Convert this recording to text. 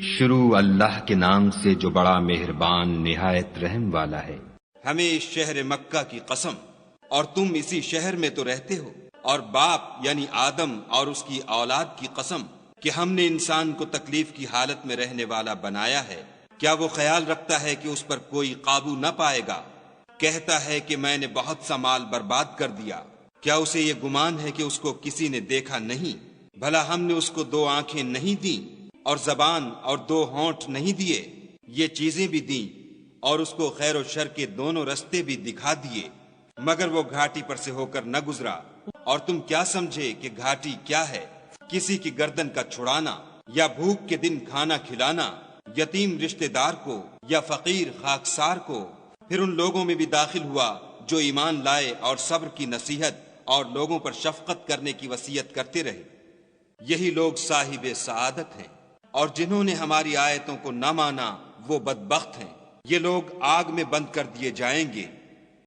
شروع اللہ کے نام سے جو بڑا مہربان نہایت رحم والا ہے۔ ہمیں اس شہر مکہ کی قسم، اور تم اسی شہر میں تو رہتے ہو، اور باپ یعنی آدم اور اس کی اولاد کی قسم کہ ہم نے انسان کو تکلیف کی حالت میں رہنے والا بنایا ہے۔ کیا وہ خیال رکھتا ہے کہ اس پر کوئی قابو نہ پائے گا؟ کہتا ہے کہ میں نے بہت سا مال برباد کر دیا۔ کیا اسے یہ گمان ہے کہ اس کو کسی نے دیکھا نہیں؟ بھلا ہم نے اس کو 2 آنکھیں نہیں دیں، اور زبان اور 2 ہونٹ نہیں دیے؟ یہ چیزیں بھی دیں، اور اس کو خیر و شر کے دونوں رستے بھی دکھا دیے، مگر وہ گھاٹی پر سے ہو کر نہ گزرا۔ اور تم کیا سمجھے کہ گھاٹی کیا ہے؟ کسی کی گردن کا چھڑانا، یا بھوک کے دن کھانا کھلانا، یتیم رشتہ دار کو یا فقیر خاکسار کو۔ پھر ان لوگوں میں بھی داخل ہوا جو ایمان لائے اور صبر کی نصیحت اور لوگوں پر شفقت کرنے کی وصیت کرتے رہے۔ یہی لوگ صاحب سعادت ہیں، اور جنہوں نے ہماری آیتوں کو نہ مانا وہ بدبخت ہیں۔ یہ لوگ آگ میں بند کر دیے جائیں گے،